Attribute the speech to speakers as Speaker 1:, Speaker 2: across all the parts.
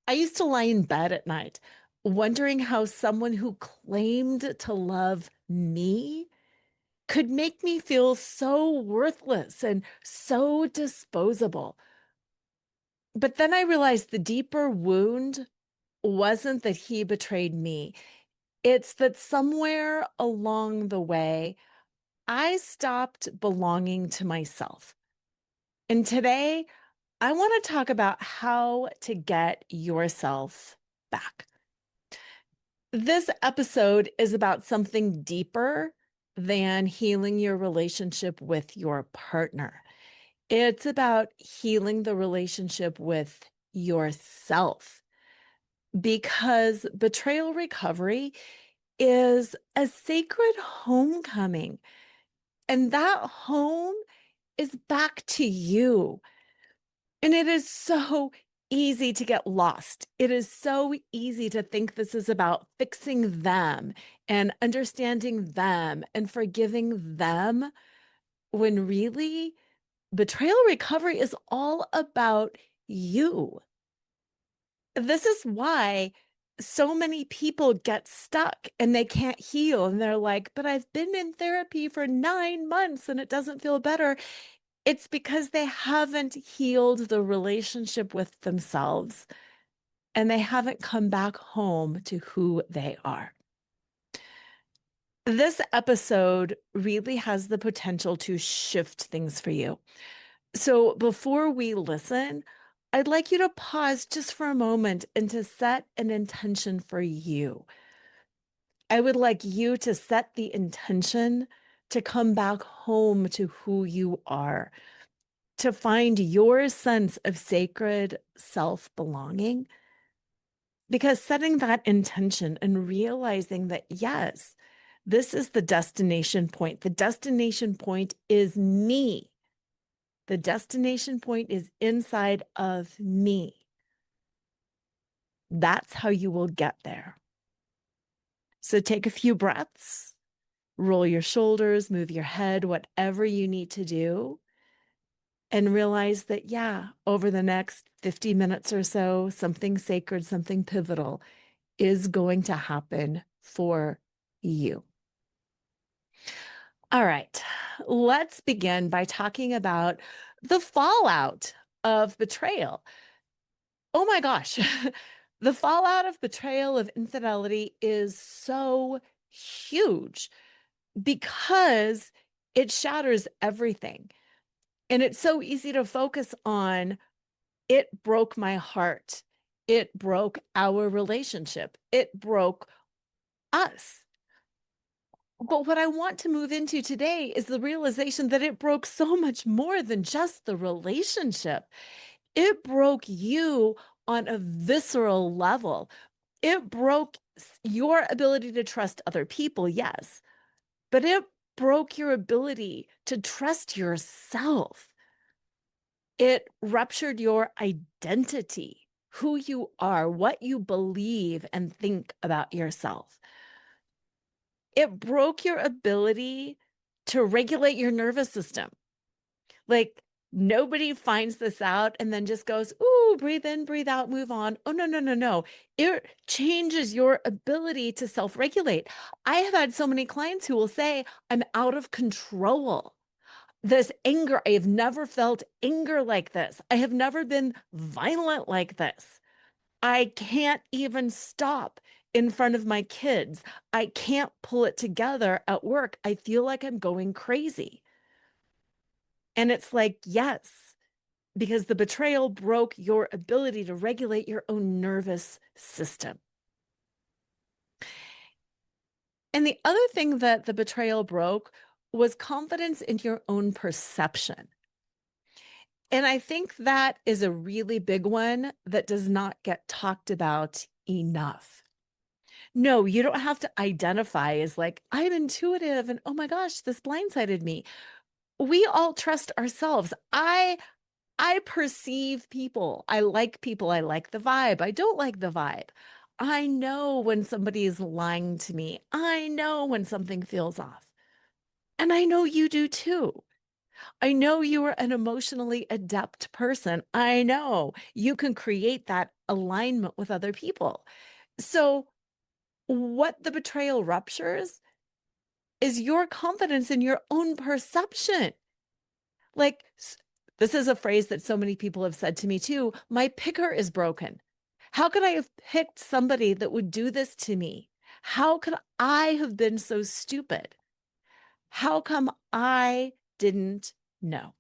Speaker 1: I used to lie in bed at night wondering how someone who claimed to love me could make me feel so worthless and so disposable. But then I realized the deeper wound wasn't that he betrayed me. It's that somewhere along the way, I stopped belonging to myself. And today, I want to talk about how to get yourself back. This episode is about something deeper than healing your relationship with your partner. It's about healing the relationship with yourself because betrayal recovery is a sacred homecoming. And that home is back to you. And it is so easy to get lost. It is so easy to think this is about fixing them and understanding them and forgiving them, when really betrayal recovery is all about you. This is why so many people get stuck and they can't heal. And they're like, but I've been in therapy for 9 months and it doesn't feel better. It's because they haven't healed the relationship with themselves and they haven't come back home to who they are. This episode really has the potential to shift things for you. So before we listen, I'd like you to pause just for a moment and to set an intention for you. I would like you to set the intention to come back home to who you are, to find your sense of sacred self-belonging. Because setting that intention and realizing that, yes, this is the destination point. The destination point is me. The destination point is inside of me. That's how you will get there. So take a few breaths, roll your shoulders, move your head, whatever you need to do, and realize that, yeah, over the next 50 minutes or so, something sacred, something pivotal is going to happen for you. All right, let's begin by talking about the fallout of betrayal. Oh my gosh, the fallout of betrayal, of infidelity is so huge because it shatters everything. And it's so easy to focus on it broke my heart. It broke our relationship. It broke us. But what I want to move into today is the realization that it broke so much more than just the relationship. It broke you on a visceral level. It broke your ability to trust other people, yes, but it broke your ability to trust yourself. It ruptured your identity, who you are, what you believe and think about yourself. It broke your ability to regulate your nervous system. Like, nobody finds this out and then just goes, ooh, breathe in, breathe out, move on. Oh, no, no, no, no. It changes your ability to self-regulate. I have had so many clients who will say, I'm out of control. This anger, I have never felt anger like this. I have never been violent like this. I can't even stop in front of my kids. I can't pull it together at work. I feel like I'm going crazy. And it's like, yes, because the betrayal broke your ability to regulate your own nervous system. And the other thing that the betrayal broke was confidence in your own perception. And I think that is a really big one that does not get talked about enough. No, you don't have to identify as like, I'm intuitive and oh my gosh, this blindsided me. We all trust ourselves. I perceive people. I like people. I like the vibe. I don't like the vibe. I know when somebody is lying to me. I know when something feels off. And I know you do too. I know you are an emotionally adept person. I know you can create that alignment with other people. So, what the betrayal ruptures is your confidence in your own perception. Like, this is a phrase that so many people have said to me too. My picker is broken. How could I have picked somebody that would do this to me? How could I have been so stupid? How come I didn't know?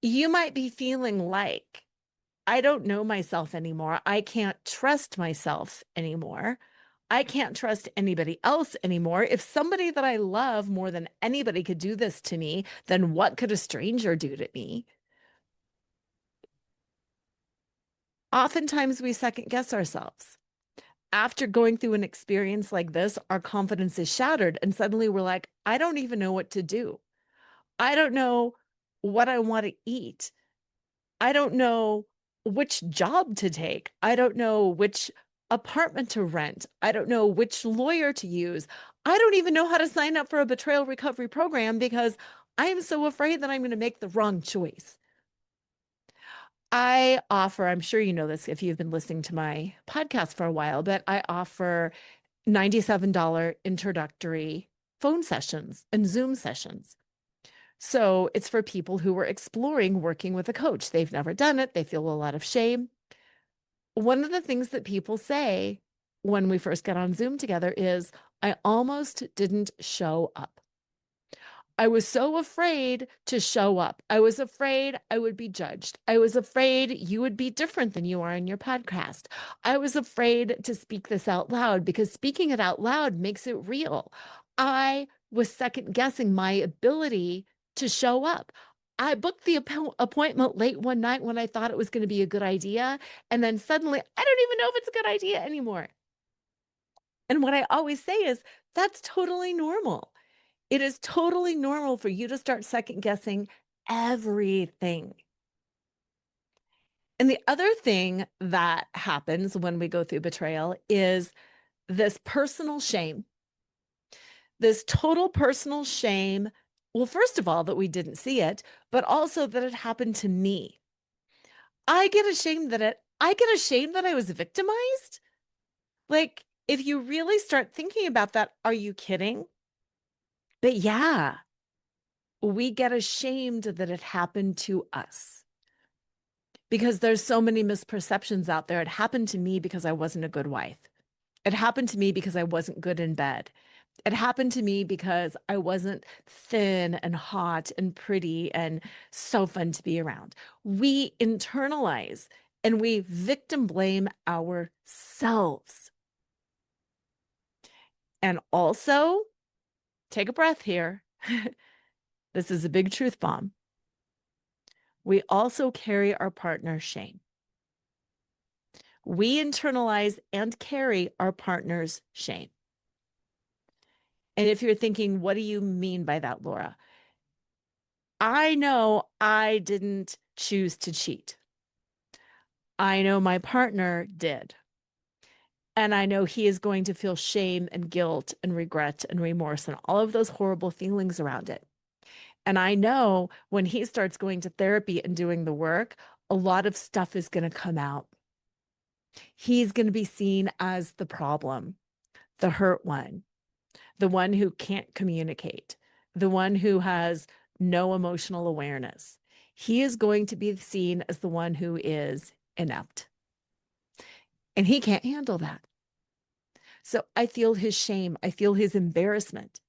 Speaker 1: You might be feeling like, I don't know myself anymore. I can't trust myself anymore. I can't trust anybody else anymore. If somebody that I love more than anybody could do this to me, then what could a stranger do to me? Oftentimes we second guess ourselves. After going through an experience like this, our confidence is shattered, and suddenly we're like, I don't even know what to do. I don't know what I want to eat. I don't know which job to take. I don't know which apartment to rent. I don't know which lawyer to use. I don't even know how to sign up for a betrayal recovery program because I am so afraid that I'm going to make the wrong choice. I offer, I'm sure you know this if you've been listening to my podcast for a while, but I offer $97 introductory phone sessions and Zoom sessions. So it's for people who are exploring working with a coach. They've never done it, they feel a lot of shame. One of the things that people say when we first get on Zoom together is, I almost didn't show up. I was so afraid to show up. I was afraid I would be judged. I was afraid you would be different than you are in your podcast. I was afraid to speak this out loud because speaking it out loud makes it real. I was second guessing my ability to show up. I booked the appointment late one night when I thought it was going to be a good idea. And then suddenly, I don't even know if it's a good idea anymore. And what I always say is, that's totally normal. It is totally normal for you to start second guessing everything. And the other thing that happens when we go through betrayal is this personal shame, this total personal shame. Well, first of all, that we didn't see it, but also that it happened to me. I get ashamed that I was victimized. Like, if you really start thinking about that, are you kidding? But yeah, we get ashamed that it happened to us because there's so many misperceptions out there. It happened to me because I wasn't a good wife. It happened to me because I wasn't good in bed. It happened to me because I wasn't thin and hot and pretty and so fun to be around. We internalize and we victim blame ourselves. And also, take a breath here. This is a big truth bomb. We also carry our partner's shame. We internalize and carry our partner's shame. And if you're thinking, what do you mean by that, Lora? I know I didn't choose to cheat. I know my partner did. And I know he is going to feel shame and guilt and regret and remorse and all of those horrible feelings around it. And I know when he starts going to therapy and doing the work, a lot of stuff is going to come out. He's going to be seen as the problem, the hurt one, the one who can't communicate, the one who has no emotional awareness. He is going to be seen as the one who is inept. And he can't handle that. So I feel his shame. I feel his embarrassment.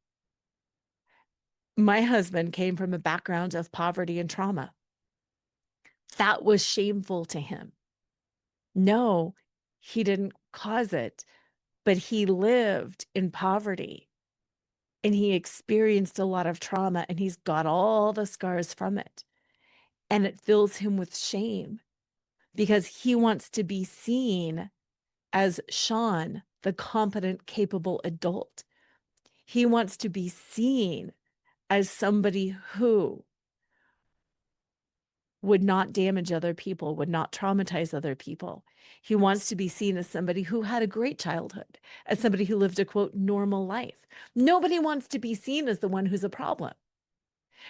Speaker 1: My husband came from a background of poverty and trauma. That was shameful to him. No, he didn't cause it, but he lived in poverty and he experienced a lot of trauma and he's got all the scars from it. And it fills him with shame because he wants to be seen as Sean, the competent, capable adult. He wants to be seen as somebody who would not damage other people, would not traumatize other people. He wants to be seen as somebody who had a great childhood, as somebody who lived a quote, normal life. Nobody wants to be seen as the one who's a problem.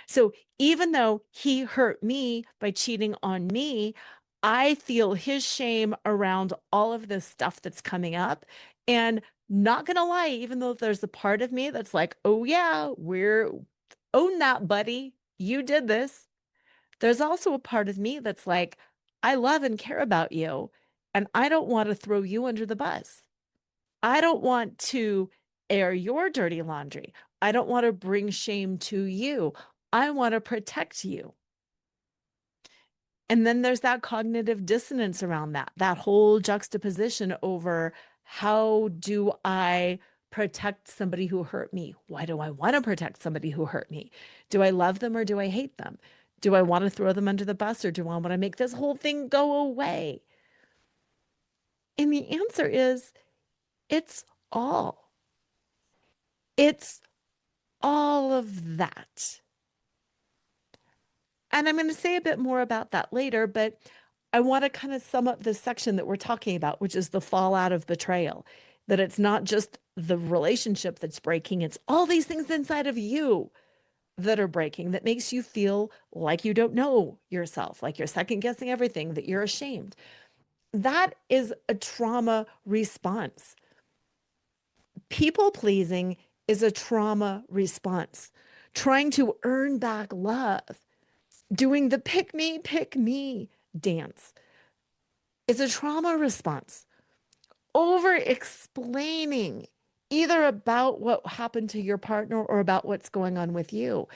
Speaker 1: So even though he hurt me by cheating on me, I feel his shame around all of this stuff that's coming up. And not gonna lie, even though there's a part of me that's like, oh yeah, we're own that, buddy. You did this. There's also a part of me that's like, I love and care about you, and I don't want to throw you under the bus. I don't want to air your dirty laundry. I don't want to bring shame to you. I want to protect you. And then there's that cognitive dissonance around that, that whole juxtaposition over how do I protect somebody who hurt me? Why do I want to protect somebody who hurt me? Do I love them or do I hate them? Do I want to throw them under the bus or do I want to make this whole thing go away? And the answer is it's all. It's all of that. And I'm going to say a bit more about that later, but I want to kind of sum up this section that we're talking about, which is the fallout of betrayal. That it's not just the relationship that's breaking, it's all these things inside of you that are breaking that makes you feel like you don't know yourself, like you're second guessing everything, that you're ashamed. That is a trauma response. People pleasing is a trauma response. Trying to earn back love, doing the pick me dance is a trauma response. Over explaining either about what happened to your partner or about what's going on with you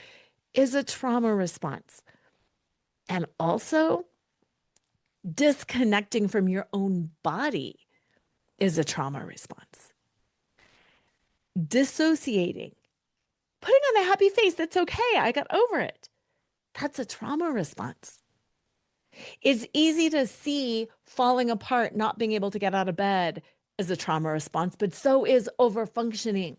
Speaker 1: is a trauma response. And also, disconnecting from your own body is a trauma response. Dissociating, putting on a happy face, that's okay, I got over it. That's a trauma response. It's easy to see falling apart, not being able to get out of bed as a trauma response, but so is overfunctioning.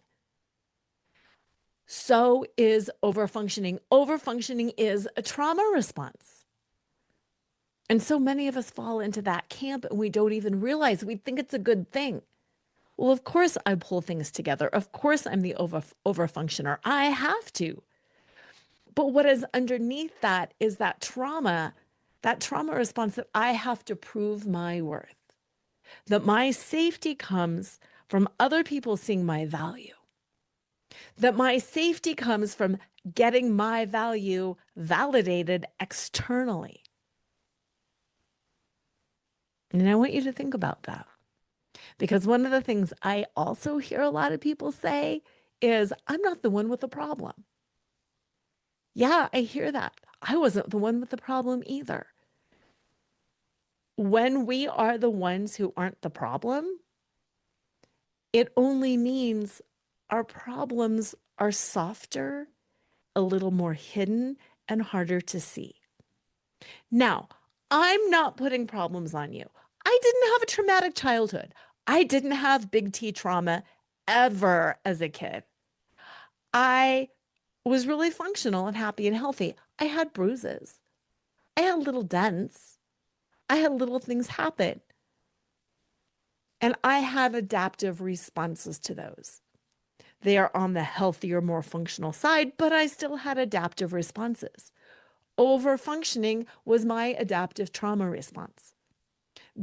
Speaker 1: So is overfunctioning. Overfunctioning is a trauma response. And so many of us fall into that camp and we don't even realize we think it's a good thing. Well, of course I pull things together. Of course I'm the overfunctioner. I have to. But what is underneath that is that trauma response that I have to prove my worth, that my safety comes from other people seeing my value, that my safety comes from getting my value validated externally. And I want you to think about that. Because one of the things I also hear a lot of people say is, I'm not the one with the problem. Yeah, I hear that. I wasn't the one with the problem either. When we are the ones who aren't the problem, it only means our problems are softer, a little more hidden, and harder to see. Now, I'm not putting problems on you. I didn't have a traumatic childhood. I didn't have big T trauma ever as a kid. I was really functional and happy and healthy. I had bruises. I had little dents. I had little things happen. And I had adaptive responses to those. They are on the healthier, more functional side, but I still had adaptive responses. Overfunctioning was my adaptive trauma response.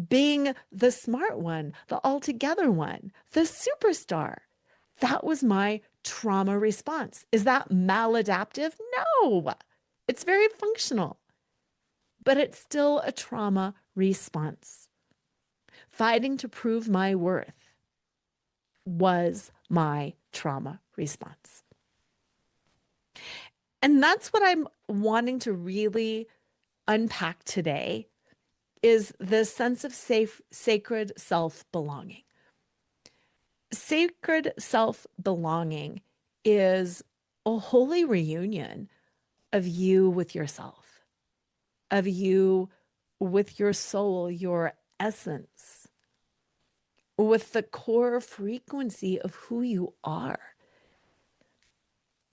Speaker 1: Being the smart one, the altogether one, the superstar, that was my trauma response. Is that maladaptive? No, it's very functional, but it's still a trauma response. Fighting to prove my worth was my trauma response. And that's what I'm wanting to really unpack today is this sense of safe, sacred self-belonging. Sacred self-belonging is a holy reunion of you with yourself, of you with your soul, your essence, with the core frequency of who you are.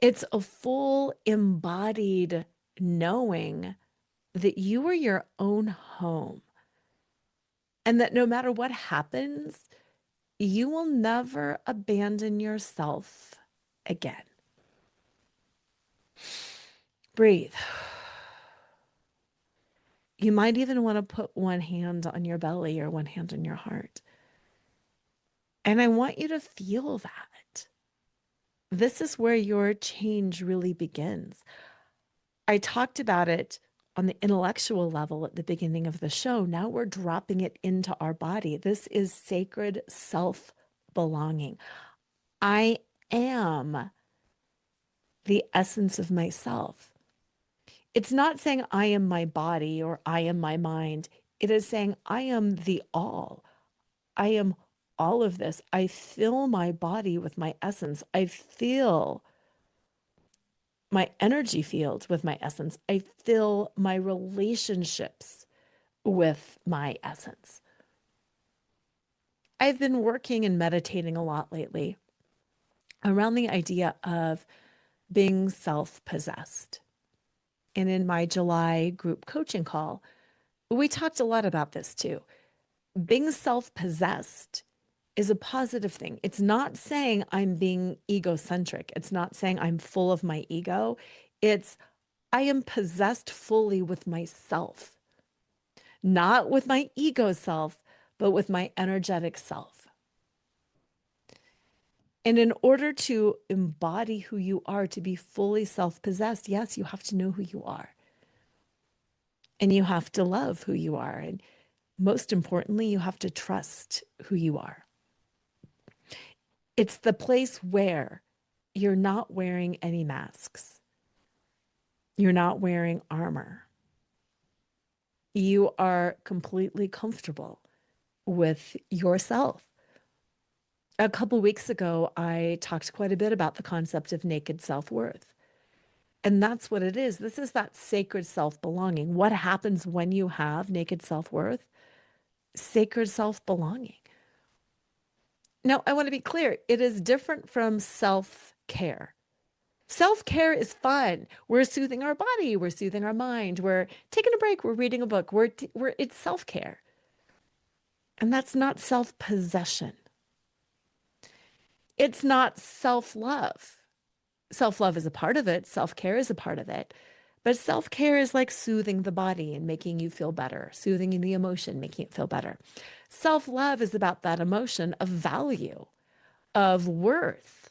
Speaker 1: It's a full embodied knowing that you are your own home and that no matter what happens, you will never abandon yourself again. Breathe. You might even want to put one hand on your belly or one hand on your heart. And I want you to feel that. This is where your change really begins. I talked about it on the intellectual level at the beginning of the show. Now we're dropping it into our body. This is sacred self-belonging. I am the essence of myself. It's not saying I am my body or I am my mind. It is saying I am the all. I am all of this. I fill my body with my essence. I feel my energy fields with my essence. I fill my relationships with my essence. I've been working and meditating a lot lately around the idea of being self-possessed. And in my July group coaching call, we talked a lot about this too. Being self-possessed is a positive thing. It's not saying I'm being egocentric. It's not saying I'm full of my ego. It's I am possessed fully with myself, not with my ego self, but with my energetic self. And in order to embody who you are, to be fully self-possessed, yes, you have to know who you are. And you have to love who you are. And most importantly, you have to trust who you are. It's the place where you're not wearing any masks. You're not wearing armor. You are completely comfortable with yourself. A couple weeks ago, I talked quite a bit about the concept of naked self-worth. And that's what it is. This is that sacred self-belonging. What happens when you have naked self-worth? Sacred self-belonging. Now, I want to be clear. It is different from self-care. Self-care is fun. We're soothing our body. We're soothing our mind. We're taking a break. We're reading a book. It's self-care. And that's not self-possession. It's not self-love. Self-love is a part of it. Self-care is a part of it. But self-care is like soothing the body and making you feel better, soothing the emotion, making it feel better. Self-love is about that emotion of value, of worth,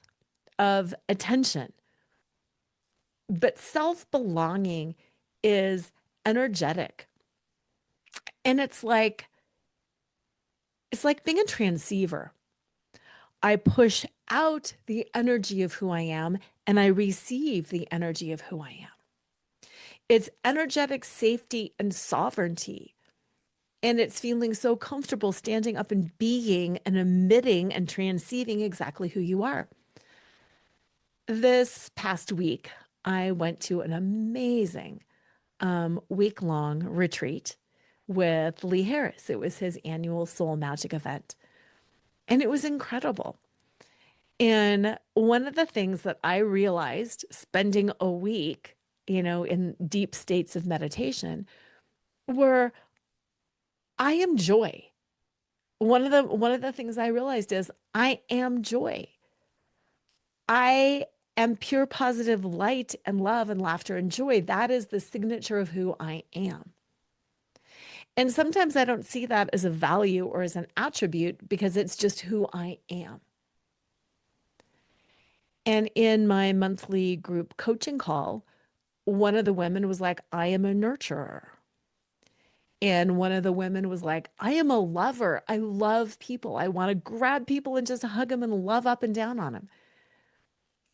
Speaker 1: of attention. But self-belonging is energetic. And it's like being a transceiver. I push out the energy of who I am and I receive the energy of who I am. It's energetic safety and sovereignty. And it's feeling so comfortable standing up and being and emitting and transceiving exactly who you are. This past week, I went to an amazing week-long retreat with Lee Harris. It was his annual Soul Magic event. And it was incredible. And one of the things that I realized spending a week, in deep states of meditation were I am joy. One of the things I realized is I am joy. I am pure positive light and love and laughter and joy. That is the signature of who I am. And sometimes I don't see that as a value or as an attribute because it's just who I am. And in my monthly group coaching call, one of the women was like, I am a nurturer. And one of the women was like, I am a lover. I love people. I want to grab people and just hug them and love up and down on them.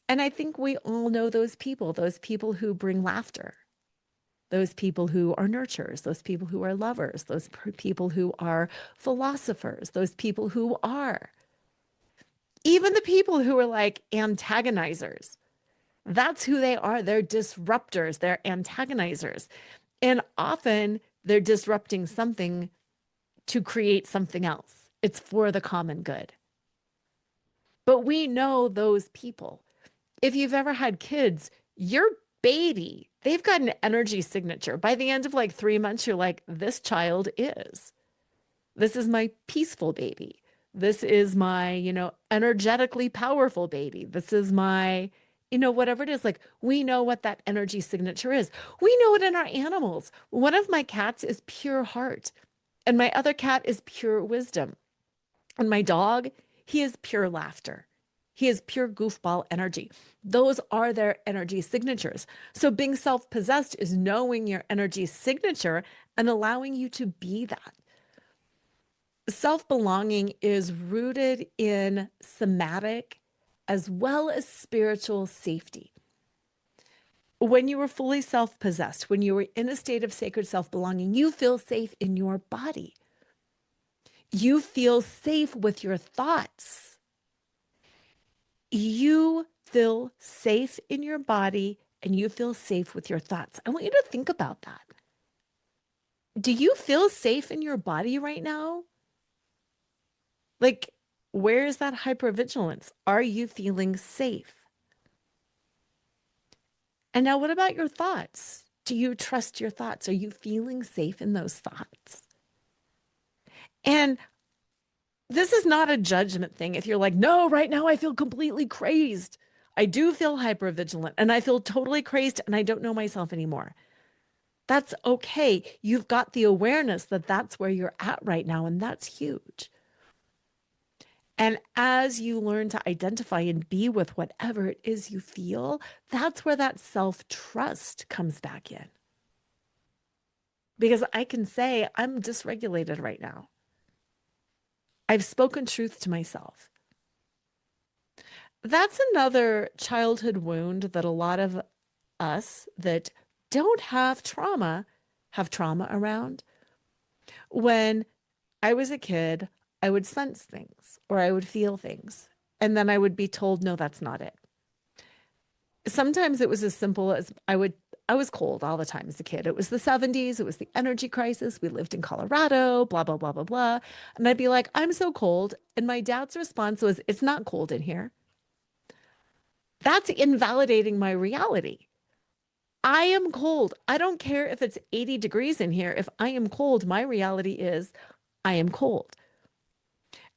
Speaker 1: And I think we all know those people who bring laughter, those people who are nurturers, those people who are lovers, those people who are philosophers, those people who are even the people who are like antagonizers. That's who they are. They're disruptors. They're antagonizers. And often they're disrupting something to create something else. It's for the common good. But we know those people. If you've ever had kids, your baby, they've got an energy signature. By the end of like 3 months, you're like, this child is. This is my peaceful baby. This is my, energetically powerful baby. This is my whatever it is, like we know what that energy signature is. We know it in our animals. One of my cats is pure heart, and my other cat is pure wisdom. And my dog, he is pure laughter. He is pure goofball energy. Those are their energy signatures. So being self-possessed is knowing your energy signature and allowing you to be that. Self-belonging is rooted in somatic as well as spiritual safety. When you are fully self-possessed, when you are in a state of sacred self-belonging, you feel safe in your body. You feel safe with your thoughts. You feel safe in your body and you feel safe with your thoughts. I want you to think about that. Do you feel safe in your body right now? Like, where is that hypervigilance? Are you feeling safe? And now, what about your thoughts? Do you trust your thoughts? Are you feeling safe in those thoughts? And this is not a judgment thing. If you're like, no, right now I feel completely crazed. I do feel hypervigilant and I feel totally crazed and I don't know myself anymore. That's okay. You've got the awareness that that's where you're at right now, and that's huge. And as you learn to identify and be with whatever it is you feel, that's where that self-trust comes back in. Because I can say, I'm dysregulated right now. I've spoken truth to myself. That's another childhood wound that a lot of us that don't have trauma around. When I was a kid, I would sense things or I would feel things, and then I would be told, no, that's not it. Sometimes it was as simple as I was cold all the time as a kid. It was the 70s, it was the energy crisis. We lived in Colorado, blah, blah, blah, blah, blah. And I'd be like, I'm so cold. And my dad's response was, it's not cold in here. That's invalidating my reality. I am cold. I don't care if it's 80 degrees in here. If I am cold, my reality is I am cold.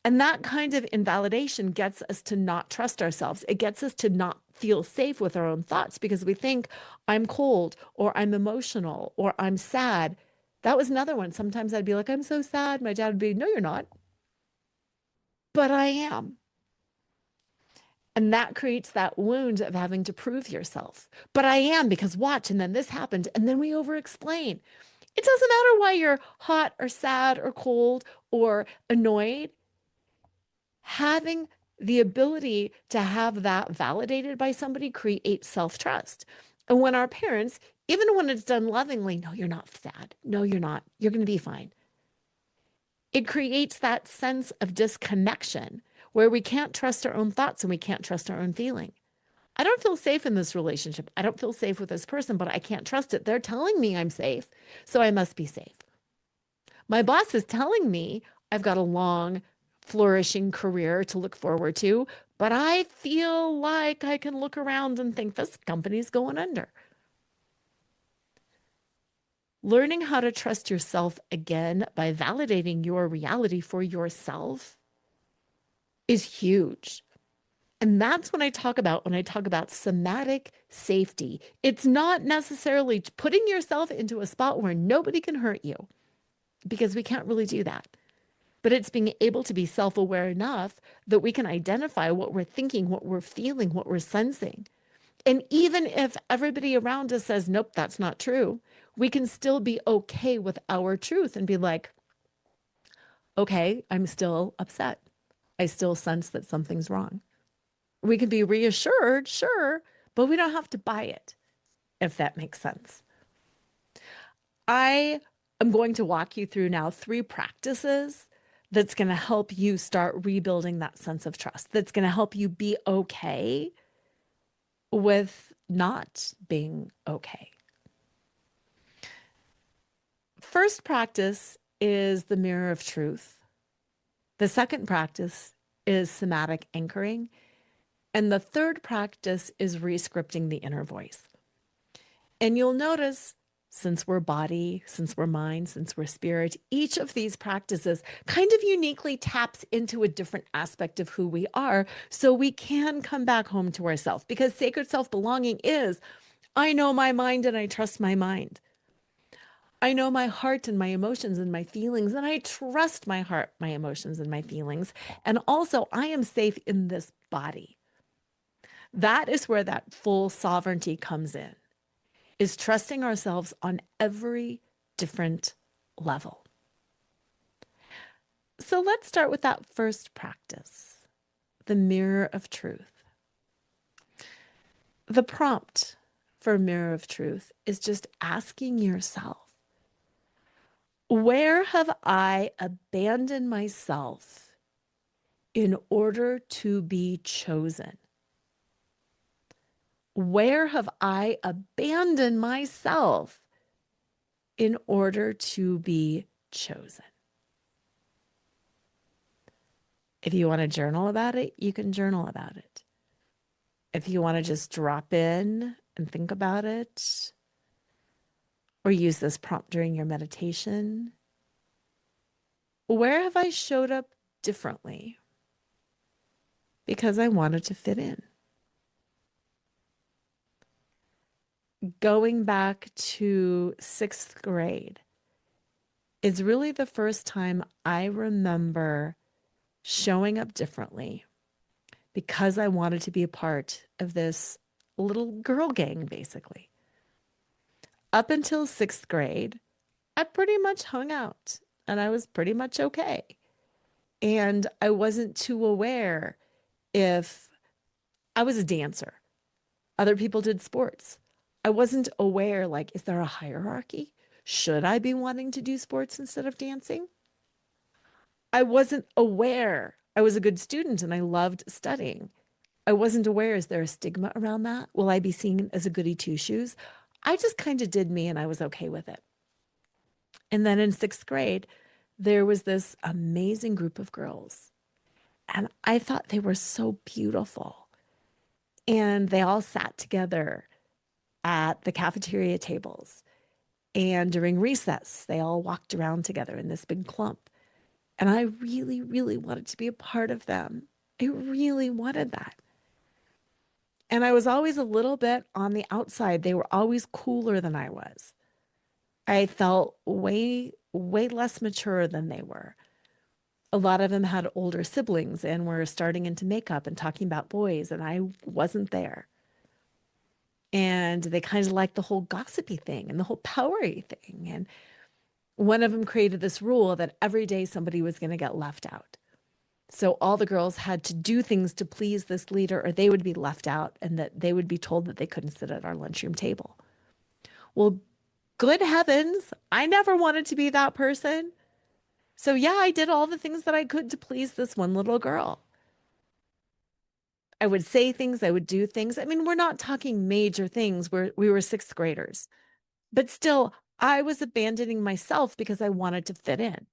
Speaker 1: And that kind of invalidation gets us to not trust ourselves. It gets us to not feel safe with our own thoughts because we think I'm cold or I'm emotional or I'm sad. That was another one. Sometimes I'd be like, I'm so sad. My dad would be, no, you're not. But I am. And that creates that wound of having to prove yourself. But I am because watch, and then this happened, and then we over explain. It doesn't matter why you're hot or sad or cold or annoyed. Having the ability to have that validated by somebody creates self-trust. And when our parents, even when it's done lovingly, no, you're not sad. No, you're not. You're going to be fine. It creates that sense of disconnection where we can't trust our own thoughts and we can't trust our own feeling. I don't feel safe in this relationship. I don't feel safe with this person, but I can't trust it. They're telling me I'm safe, so I must be safe. My boss is telling me I've got a long, flourishing career to look forward to, but I feel like I can look around and think this company's going under. Learning how to trust yourself again by validating your reality for yourself is huge. And that's when I talk about somatic safety. It's not necessarily putting yourself into a spot where nobody can hurt you, because we can't really do that. But it's being able to be self-aware enough that we can identify what we're thinking, what we're feeling, what we're sensing. And even if everybody around us says, nope, that's not true, we can still be okay with our truth and be like, okay, I'm still upset. I still sense that something's wrong. We can be reassured, sure, but we don't have to buy it, if that makes sense. I am going to walk you through now 3 practices that's going to help you start rebuilding that sense of trust, that's going to help you be okay with not being okay. First practice is the mirror of truth. The second practice is somatic anchoring. And the third practice is rescripting the inner voice. And you'll notice since we're body, since we're mind, since we're spirit, each of these practices kind of uniquely taps into a different aspect of who we are so we can come back home to ourselves. Because sacred self belonging is I know my mind and I trust my mind. I know my heart and my emotions and my feelings, and I trust my heart, my emotions, and my feelings. And also, I am safe in this body. That is where that full sovereignty comes in, is trusting ourselves on every different level. So let's start with that first practice, the mirror of truth. The prompt for mirror of truth is just asking yourself, where have I abandoned myself in order to be chosen? Where have I abandoned myself in order to be chosen? If you want to journal about it, you can journal about it. If you want to just drop in and think about it, or use this prompt during your meditation, where have I showed up differently because I wanted to fit in? Going back to sixth grade is really the first time I remember showing up differently because I wanted to be a part of this little girl gang, basically. Up until sixth grade, I pretty much hung out and I was pretty much okay. And I wasn't too aware if I was a dancer. Other people did sports. I wasn't aware, like, is there a hierarchy? Should I be wanting to do sports instead of dancing? I wasn't aware. I was a good student and I loved studying. I wasn't aware, is there a stigma around that? Will I be seen as a goody two shoes? I just kind of did me and I was okay with it. And then in sixth grade, there was this amazing group of girls. And I thought they were so beautiful. And they all sat together at the cafeteria tables. And during recess, they all walked around together in this big clump. And I really, really wanted to be a part of them. I really wanted that. And I was always a little bit on the outside. They were always cooler than I was. I felt way, way less mature than they were. A lot of them had older siblings and were starting into makeup and talking about boys, and I wasn't there. And they kind of liked the whole gossipy thing and the whole powery thing. And one of them created this rule that every day somebody was going to get left out. So all the girls had to do things to please this leader, or they would be left out and that they would be told that they couldn't sit at our lunchroom table. Well, good heavens, I never wanted to be that person. So yeah, I did all the things that I could to please this one little girl. I would say things, I would do things. I mean, we're not talking major things. We were sixth graders, but still, I was abandoning myself because I wanted to fit in.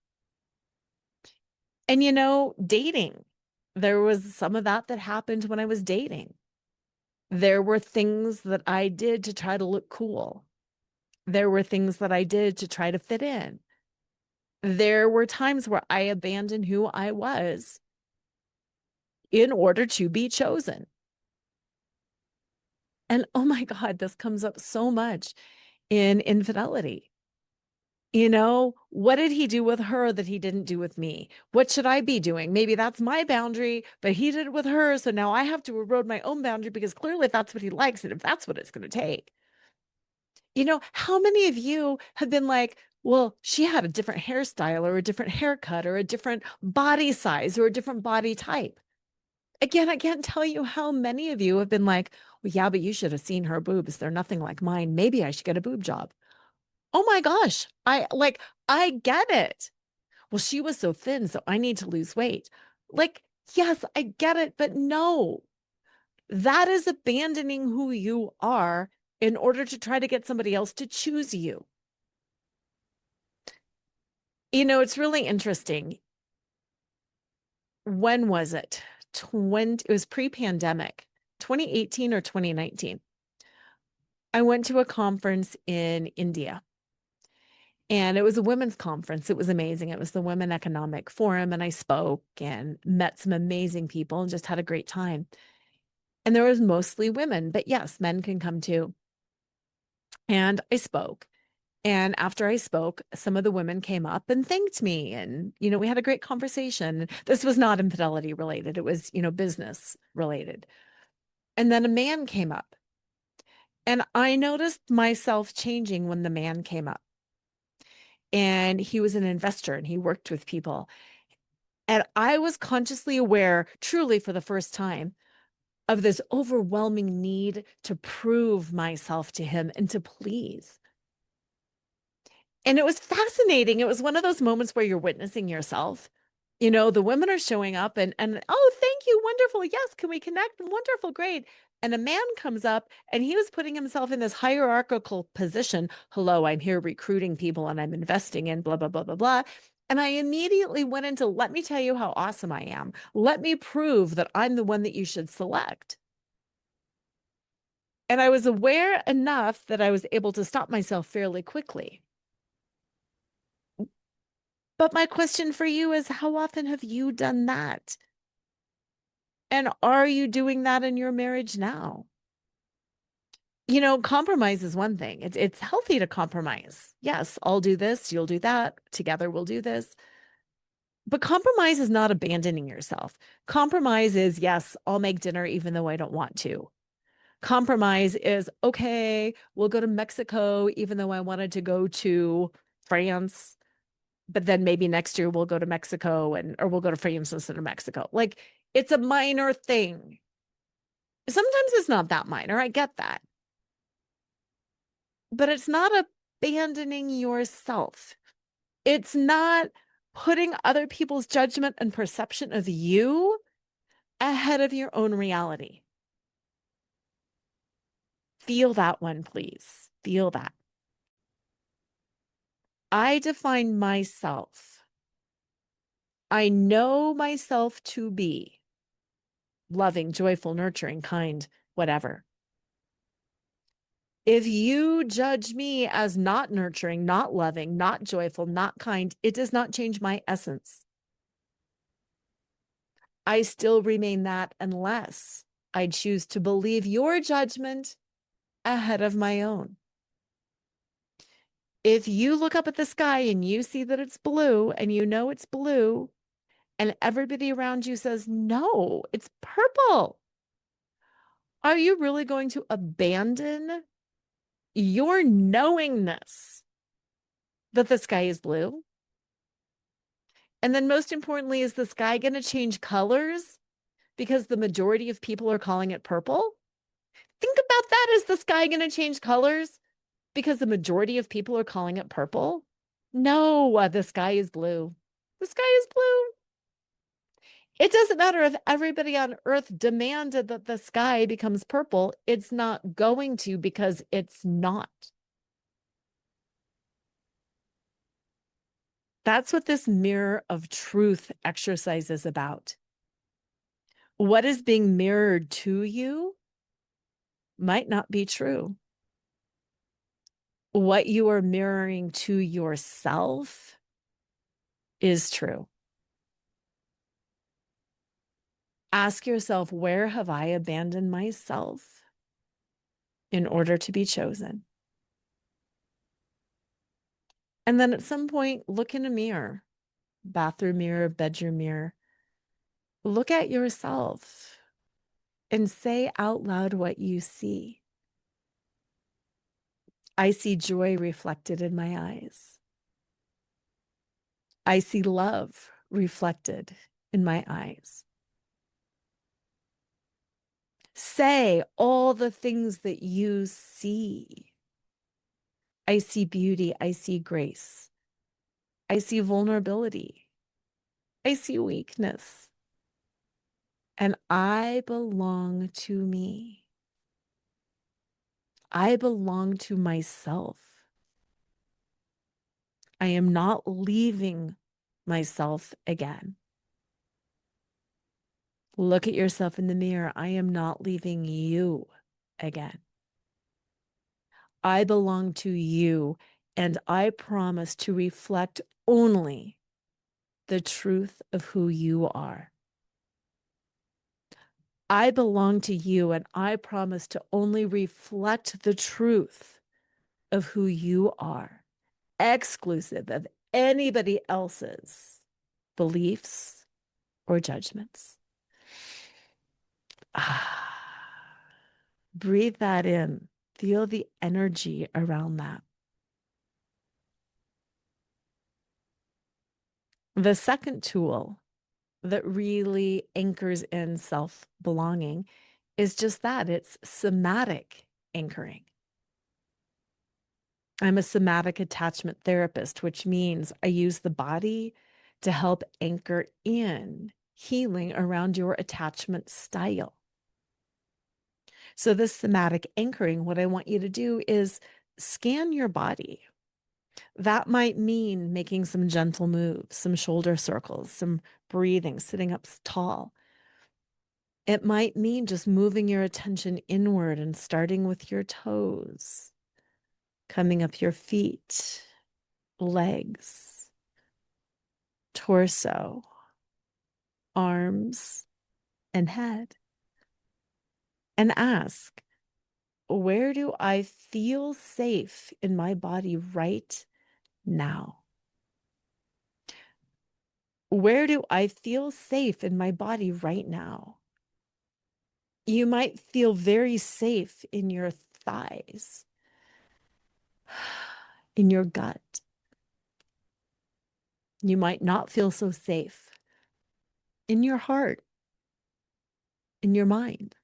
Speaker 1: And dating, there was some of that happened when I was dating. There were things that I did to try to look cool. There were things that I did to try to fit in. There were times where I abandoned who I was in order to be chosen. And oh my God, this comes up so much in infidelity. What did he do with her that he didn't do with me? What should I be doing? Maybe that's my boundary, but he did it with her. So now I have to erode my own boundary because clearly that's what he likes. And if that's what it's going to take, how many of you have been like, well, she had a different hairstyle or a different haircut or a different body size or a different body type? Again, I can't tell you how many of you have been like, well, yeah, but you should have seen her boobs. They're nothing like mine. Maybe I should get a boob job. Oh my gosh. I get it. Well, she was so thin, so I need to lose weight. Like, yes, I get it, but no, that is abandoning who you are in order to try to get somebody else to choose you. It's really interesting. When was it? It was pre-pandemic, 2018 or 2019. I went to a conference in India And it was a women's conference. It was amazing. It was the Women Economic Forum, and I spoke and met some amazing people and just had a great time. And there was mostly women, but yes, men can come too. And I spoke. And after I spoke, some of the women came up and thanked me. And, we had a great conversation. This was not infidelity related, it was, business related. And then a man came up, and I noticed myself changing when the man came up. And he was an investor and he worked with people. And I was consciously aware, truly for the first time, of this overwhelming need to prove myself to him and to please. And it was fascinating. It was one of those moments where you're witnessing yourself. The women are showing up and oh, thank you, wonderful. Yes, can we connect? Wonderful, great. And a man comes up and he was putting himself in this hierarchical position. Hello, I'm here recruiting people and I'm investing in blah, blah, blah, blah, blah. And I immediately went into, let me tell you how awesome I am. Let me prove that I'm the one that you should select. And I was aware enough that I was able to stop myself fairly quickly. But my question for you is, how often have you done that? And are you doing that in your marriage now? Compromise is one thing. It's healthy to compromise. Yes, I'll do this, you'll do that. Together we'll do this. But compromise is not abandoning yourself. Compromise is, yes, I'll make dinner even though I don't want to. Compromise is, okay, we'll go to Mexico even though I wanted to go to France, but then maybe next year we'll go to Mexico or we'll go to France instead of Mexico. Like, it's a minor thing. Sometimes it's not that minor. I get that. But it's not abandoning yourself. It's not putting other people's judgment and perception of you ahead of your own reality. Feel that one, please. Feel that. I define myself. I know myself to be loving, joyful, nurturing, kind, whatever. If you judge me as not nurturing, not loving, not joyful, not kind, it does not change my essence. I still remain that unless I choose to believe your judgment ahead of my own. If you look up at the sky and you see that it's blue and you know it's blue, and everybody around you says, no, it's purple, are you really going to abandon your knowingness that the sky is blue? And then most importantly, is the sky going to change colors because the majority of people are calling it purple? Think about that. Is the sky going to change colors because the majority of people are calling it purple? No, the sky is blue. The sky is blue. It doesn't matter if everybody on earth demanded that the sky becomes purple. It's not going to, because it's not. That's what this mirror of truth exercise is about. What is being mirrored to you might not be true. What you are mirroring to yourself is true. Ask yourself, where have I abandoned myself in order to be chosen? And then at some point, look in a mirror, bathroom mirror, bedroom mirror. Look at yourself and say out loud what you see. I see joy reflected in my eyes. I see love reflected in my eyes. Say all the things that you see. I see beauty. I see grace. I see vulnerability. I see weakness. And I belong to me. I belong to myself. I am not leaving myself again. Look at yourself in the mirror. I am not leaving you again. I belong to you and I promise to reflect only the truth of who you are. I belong to you, and I promise to only reflect the truth of who you are, exclusive of anybody else's beliefs or judgments. Ah, breathe that in. Feel the energy around that. The second tool that really anchors in self-belonging is just that. It's somatic anchoring. I'm a somatic attachment therapist, which means I use the body to help anchor in healing around your attachment style. So, this somatic anchoring, what I want you to do is scan your body. That might mean making some gentle moves, some shoulder circles, some breathing, sitting up tall. It might mean just moving your attention inward and starting with your toes, coming up your feet, legs, torso, arms, and head. And ask, where do I feel safe in my body right now? Where do I feel safe in my body right now? You might feel very safe in your thighs, in your gut. You might not feel so safe in your heart, in your mind.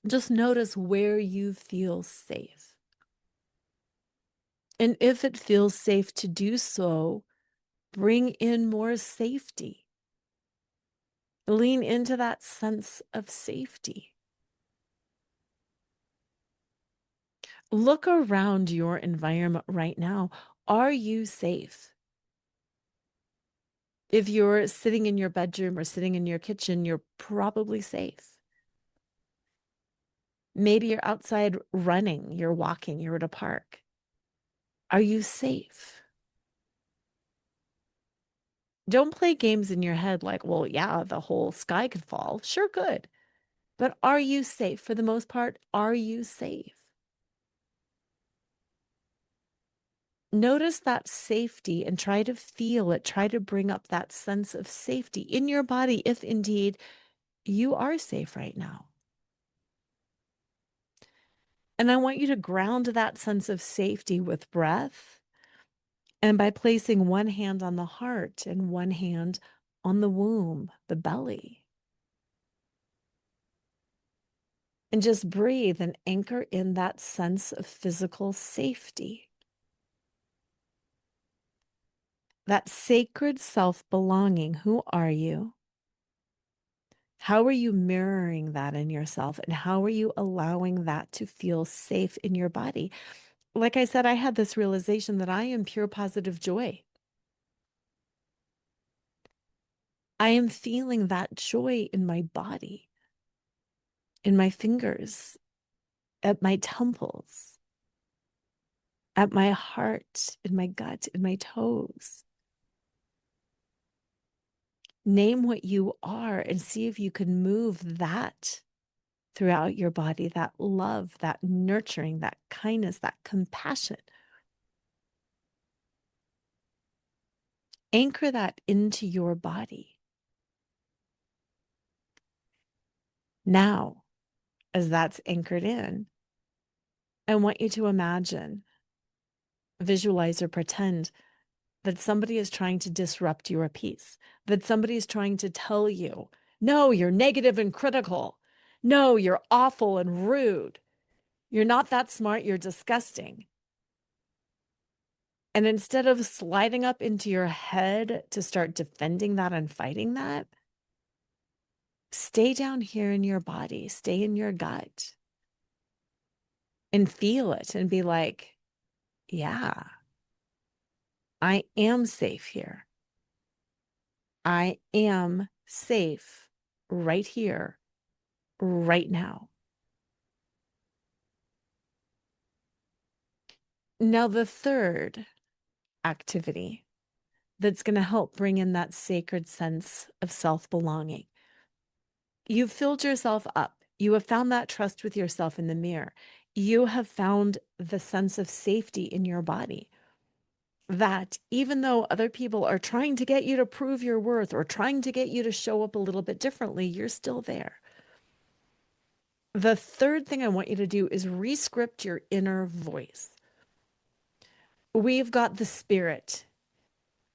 Speaker 1: Just notice where you feel safe. And if it feels safe to do so, bring in more safety. Lean into that sense of safety. Look around your environment right now. Are you safe? If you're sitting in your bedroom or sitting in your kitchen, you're probably safe. Maybe you're outside running, you're walking, you're at a park. Are you safe? Don't play games in your head like, well, yeah, the whole sky could fall. Sure could. But are you safe? For the most part, are you safe? Notice that safety and try to feel it. Try to bring up that sense of safety in your body if indeed you are safe right now. And I want you to ground that sense of safety with breath and by placing one hand on the heart and one hand on the womb, the belly. And just breathe and anchor in that sense of physical safety. That sacred self-belonging. Who are you? How are you mirroring that in yourself? And how are you allowing that to feel safe in your body? Like I said, I had this realization that I am pure positive joy. I am feeling that joy in my body, in my fingers, at my temples, at my heart, in my gut, in my toes. Name what you are and see if you can move that throughout your body, that love, that nurturing, that kindness, that compassion. Anchor that into your body. Now, as that's anchored in, I want you to imagine, visualize, or pretend that somebody is trying to disrupt your peace, that somebody is trying to tell you, no, you're negative and critical. No, you're awful and rude. You're not that smart. You're disgusting. And instead of sliding up into your head to start defending that and fighting that, stay down here in your body, stay in your gut and feel it and be like, yeah, I am safe here. I am safe right here, right now. Now, the third activity that's going to help bring in that sacred sense of self-belonging. You've filled yourself up. You have found that trust with yourself in the mirror. You have found the sense of safety in your body that even though other people are trying to get you to prove your worth or trying to get you to show up a little bit differently, you're still there. The third thing I want you to do is rescript your inner voice. We've got the spirit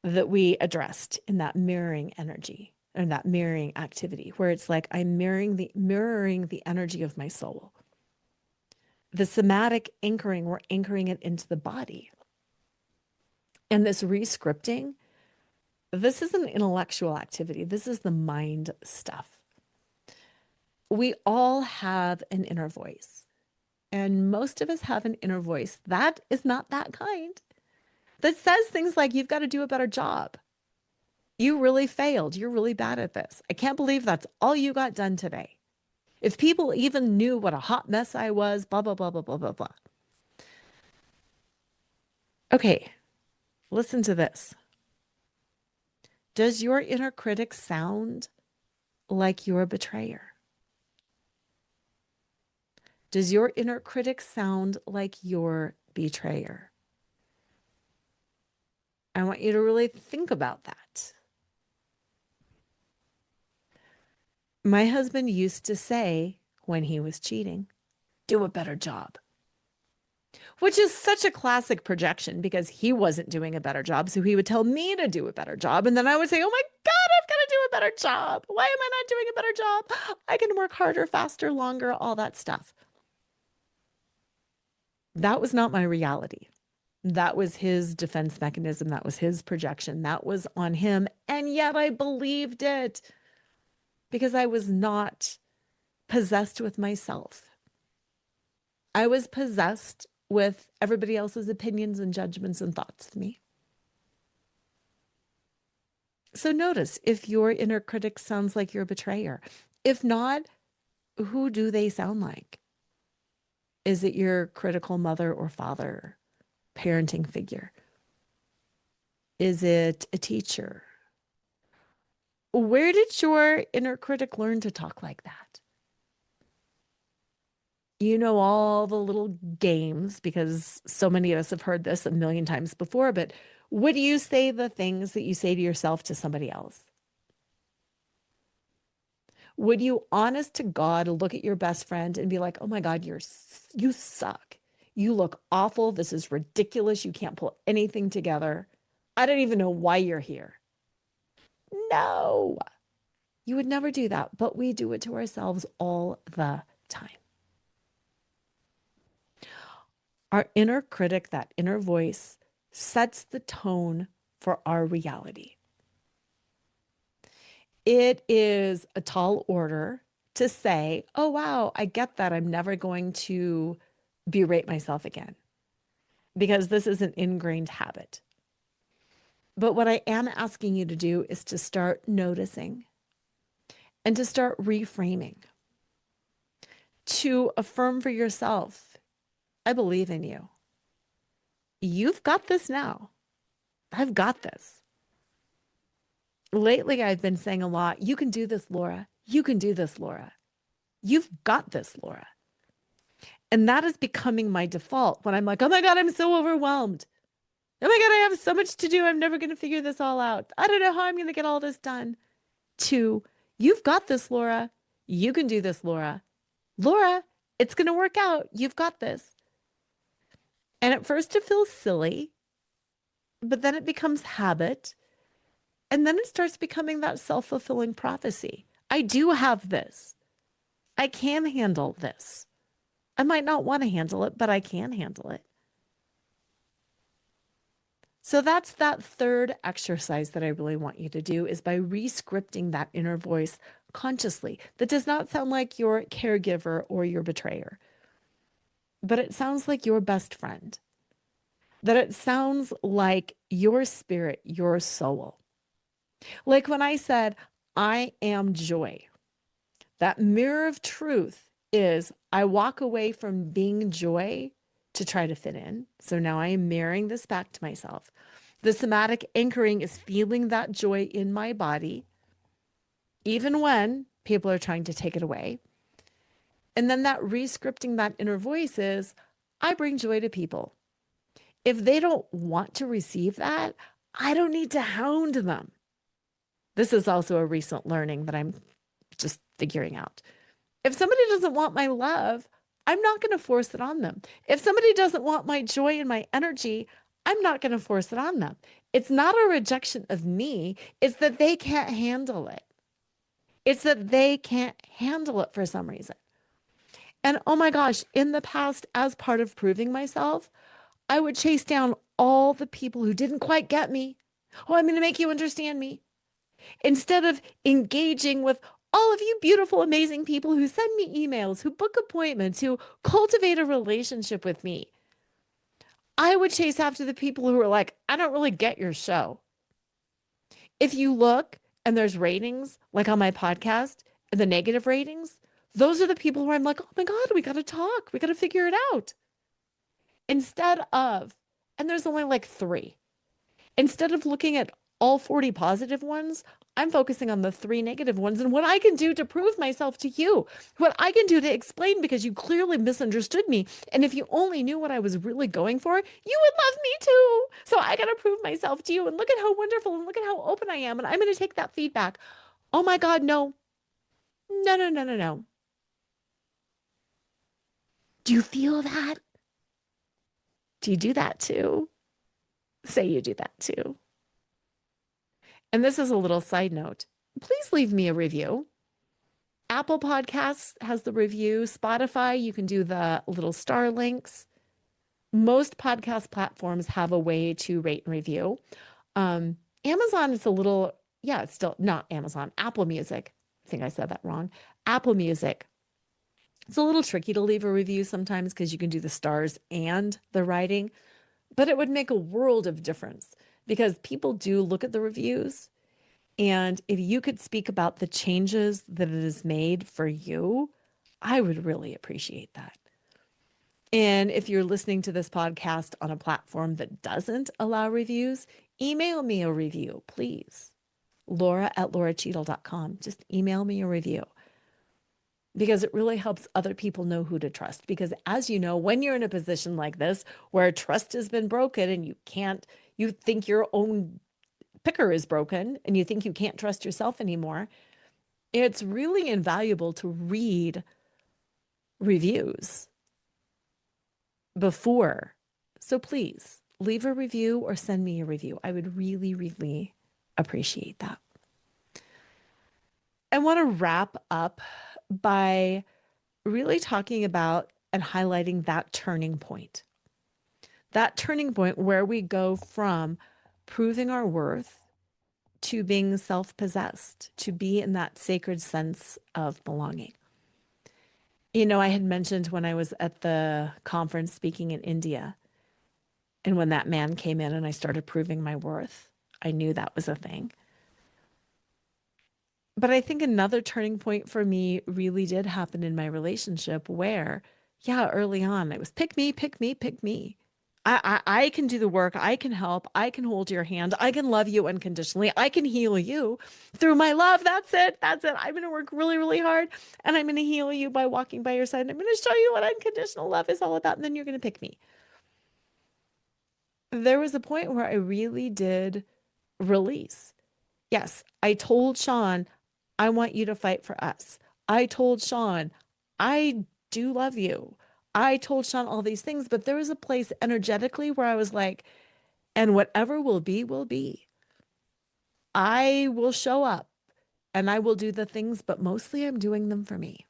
Speaker 1: that we addressed in that mirroring energy and that mirroring activity, where it's like I'm mirroring the energy of my soul. The somatic anchoring, we're anchoring it into the body. And this rescripting, this is an intellectual activity. This is the mind stuff. We all have an inner voice, and most of us have an inner voice that is not that kind, that says things like, you've got to do a better job. You really failed. You're really bad at this. I can't believe that's all you got done today. If people even knew what a hot mess I was, blah, blah, blah, blah, blah, blah, blah. Okay, listen to this. Does your inner critic sound like your betrayer? Does your inner critic sound like your betrayer? I want you to really think about that. My husband used to say when he was cheating, do a better job, which is such a classic projection because he wasn't doing a better job. So he would tell me to do a better job. And then I would say, oh my God, I've got to do a better job. Why am I not doing a better job? I can work harder, faster, longer, all that stuff. That was not my reality. That was his defense mechanism. That was his projection. That was on him. And yet I believed it because I was not possessed with myself. I was possessed with everybody else's opinions and judgments and thoughts of me. So notice if your inner critic sounds like your betrayer. If not, who do they sound like? Is it your critical mother or father, parenting figure? Is it a teacher? Where did your inner critic learn to talk like that? You know all the little games because so many of us have heard this a million times before, but would you say the things that you say to yourself to somebody else? Would you, honest to God, look at your best friend and be like, oh my God, you suck. You look awful. This is ridiculous. You can't pull anything together. I don't even know why you're here. No, you would never do that, but we do it to ourselves all the time. Our inner critic, that inner voice, sets the tone for our reality. It is a tall order to say, oh, wow, I get that. I'm never going to berate myself again because this is an ingrained habit. But what I am asking you to do is to start noticing and to start reframing, to affirm for yourself, I believe in you. You've got this now. I've got this. Lately, I've been saying a lot, you can do this, Lora. You can do this, Lora. You've got this, Lora. And that is becoming my default when I'm like, oh my God, I'm so overwhelmed. Oh my God, I have so much to do. I'm never going to figure this all out. I don't know how I'm going to get all this done. To, you've got this, Lora. You can do this, Lora. Lora, it's going to work out. You've got this. And at first it feels silly, but then it becomes habit. And then it starts becoming that self-fulfilling prophecy. I do have this. I can handle this. I might not want to handle it, but I can handle it. So that's that third exercise that I really want you to do is by rescripting that inner voice consciously. That does not sound like your caregiver or your betrayer, but it sounds like your best friend. That it sounds like your spirit, your soul. Like when I said, I am joy. That mirror of truth is I walk away from being joy to try to fit in. So now I am mirroring this back to myself. The somatic anchoring is feeling that joy in my body, even when people are trying to take it away. And then that rescripting that inner voice is, I bring joy to people. If they don't want to receive that, I don't need to hound them. This is also a recent learning that I'm just figuring out. If somebody doesn't want my love, I'm not going to force it on them. If somebody doesn't want my joy and my energy, I'm not going to force it on them. It's not a rejection of me. It's that they can't handle it. It's that they can't handle it for some reason. And oh my gosh, in the past, as part of proving myself, I would chase down all the people who didn't quite get me. Oh, I'm going to make you understand me. Instead of engaging with all of you beautiful, amazing people who send me emails, who book appointments, who cultivate a relationship with me, I would chase after the people who are like, I don't really get your show. If you look and there's ratings, like on my podcast, and the negative ratings, those are the people who I'm like, oh my God, we got to talk. We got to figure it out. Instead of, and there's only like three, instead of looking at all 40 positive ones, I'm focusing on the three negative ones and what I can do to prove myself to you, what I can do to explain because you clearly misunderstood me. And if you only knew what I was really going for, you would love me too. So I got to prove myself to you and look at how wonderful and look at how open I am. And I'm going to take that feedback. Oh my God, no. No, no, no, no, no. Do you feel that? Do you do that too? Say you do that too. And this is a little side note. Please leave me a review. Apple Podcasts has the review. Spotify, you can do the little star links. Most podcast platforms have a way to rate and review. Amazon is a little, yeah, it's still not Amazon, Apple Music. I think I said that wrong. Apple Music. It's a little tricky to leave a review sometimes because you can do the stars and the writing, but it would make a world of difference because people do look at the reviews. And if you could speak about the changes that it has made for you, I would really appreciate that. And if you're listening to this podcast on a platform that doesn't allow reviews, email me a review, please. Lora@loracheadle.com. Just email me a review because it really helps other people know who to trust. Because as you know, when you're in a position like this where trust has been broken and you think your own picker is broken and you think you can't trust yourself anymore, it's really invaluable to read reviews before. So please leave a review or send me a review. I would really, really appreciate that. I want to wrap up by really talking about and highlighting that turning point where we go from proving our worth to being self-possessed, to be in that sacred sense of belonging. You know, I had mentioned when I was at the conference speaking in India, and when that man came in and I started proving my worth, I knew that was a thing. But I think another turning point for me really did happen in my relationship where, yeah, early on, it was pick me, pick me, pick me. I can do the work. I can help. I can hold your hand. I can love you unconditionally. I can heal you through my love. That's it. That's it. I'm going to work really, really hard and I'm going to heal you by walking by your side. And I'm going to show you what unconditional love is all about. And then you're going to pick me. There was a point where I really did release. Yes, I told Sean, I want you to fight for us. I told Sean, I do love you. I told Sean all these things, but there was a place energetically where I was like, and whatever will be, will be. I will show up and I will do the things, but mostly I'm doing them for me.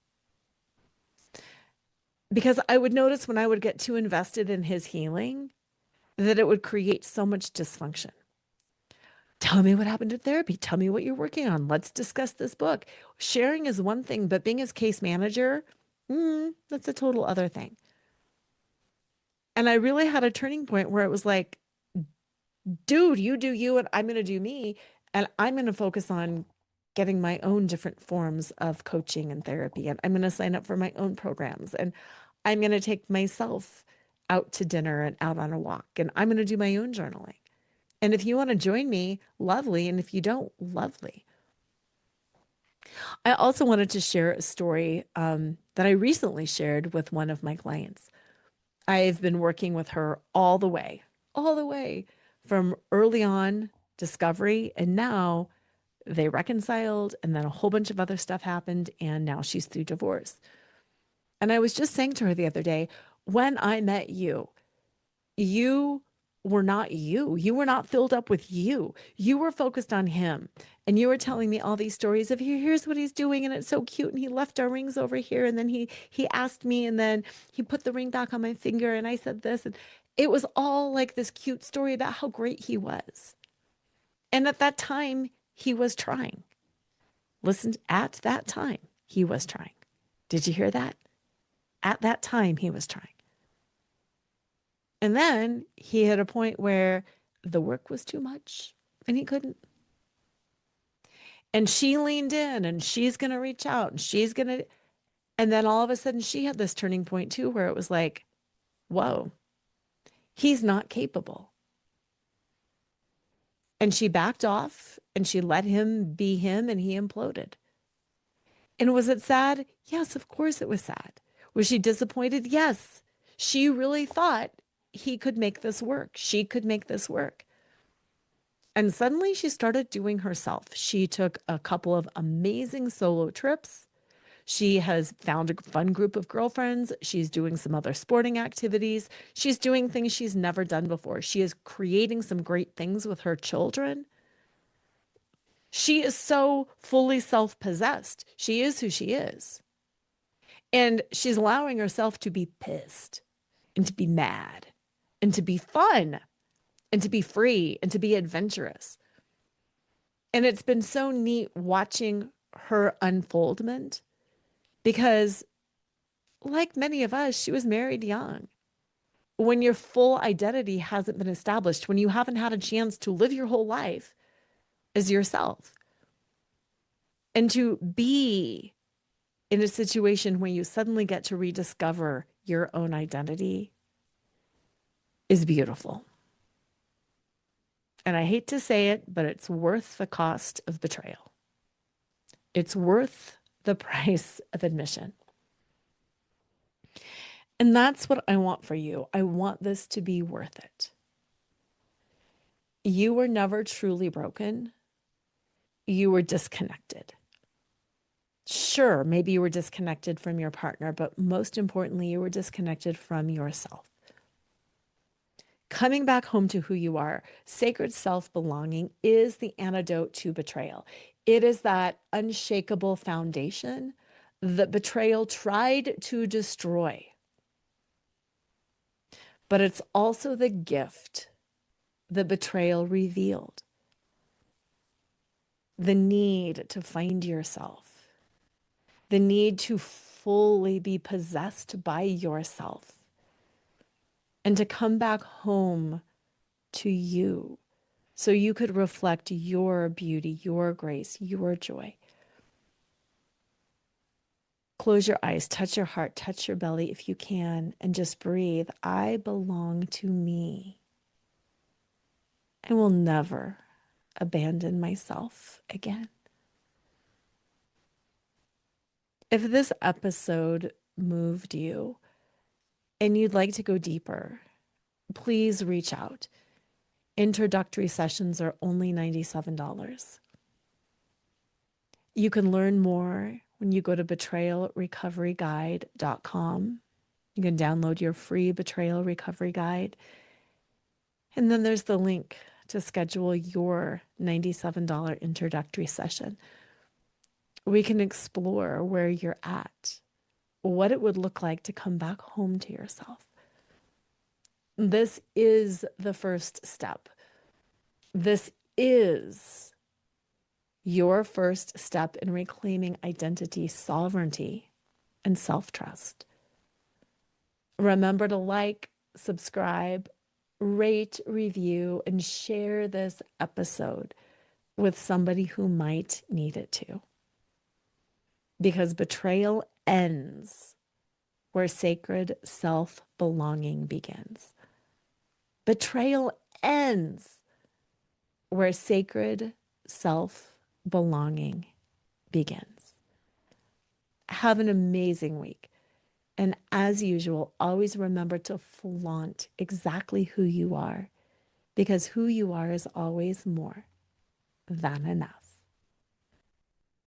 Speaker 1: Because I would notice when I would get too invested in his healing, that it would create so much dysfunction. Tell me what happened at therapy. Tell me what you're working on. Let's discuss this book. Sharing is one thing, but being his case manager, that's a total other thing. And I really had a turning point where it was like, dude, you do you, and I'm going to do me. And I'm going to focus on getting my own different forms of coaching and therapy. And I'm going to sign up for my own programs. And I'm going to take myself out to dinner and out on a walk, and I'm going to do my own journaling. And if you want to join me, lovely. And if you don't, lovely. I also wanted to share a story that I recently shared with one of my clients. I've been working with her all the way from early on discovery. And now they reconciled, and then a whole bunch of other stuff happened. And now she's through divorce. And I was just saying to her the other day, when I met you, you were not you. You were not filled up with you. You were focused on him. And you were telling me all these stories of here's what he's doing, and it's so cute. And he left our rings over here. And then he asked me, and then he put the ring back on my finger, and I said this. And it was all like this cute story about how great he was. And at that time, he was trying. Listen, at that time, he was trying. Did you hear that? At that time, he was trying. And then he hit a point where the work was too much and he couldn't. And she leaned in, and she's going to reach out, and she's going to. And then all of a sudden, she had this turning point too, where it was like, whoa, he's not capable. And she backed off, and she let him be him, and he imploded. And was it sad? Yes, of course it was sad. Was she disappointed? Yes. She really thought he could make this work. She could make this work. And suddenly she started doing herself. She took a couple of amazing solo trips. She has found a fun group of girlfriends. She's doing some other sporting activities. She's doing things she's never done before. She is creating some great things with her children. She is so fully self-possessed. She is who she is. And she's allowing herself to be pissed and to be mad and to be fun and to be free and to be adventurous. And it's been so neat watching her unfoldment because, like many of us, she was married young. When your full identity hasn't been established, when you haven't had a chance to live your whole life as yourself and to be in a situation where you suddenly get to rediscover your own identity is beautiful. And I hate to say it, but it's worth the cost of betrayal. It's worth the price of admission. And that's what I want for you. I want this to be worth it. You were never truly broken. You were disconnected. Sure, maybe you were disconnected from your partner, but most importantly, you were disconnected from yourself. Coming back home to who you are, sacred self-belonging is the antidote to betrayal. It is that unshakable foundation that betrayal tried to destroy. But it's also the gift that betrayal revealed. The need to find yourself, the need to fully be possessed by yourself, and to come back home to you so you could reflect your beauty, your grace, your joy. Close your eyes, touch your heart, touch your belly if you can, and just breathe. I belong to me. I will never abandon myself again. If this episode moved you and you'd like to go deeper, please reach out. Introductory sessions are only $97. You can learn more when you go to betrayalrecoveryguide.com. You can download your free Betrayal Recovery Guide. And then there's the link to schedule your $97 introductory session. We can explore where you're at, what it would look like to come back home to yourself. This is the first step. This is your first step in reclaiming identity, sovereignty, and self-trust. Remember to like, subscribe, rate, review, and share this episode with somebody who might need it too. Because betrayal ends where sacred self-belonging begins. Betrayal ends where sacred self-belonging begins. Have an amazing week. And as usual, always remember to flaunt exactly who you are, because who you are is always more than enough.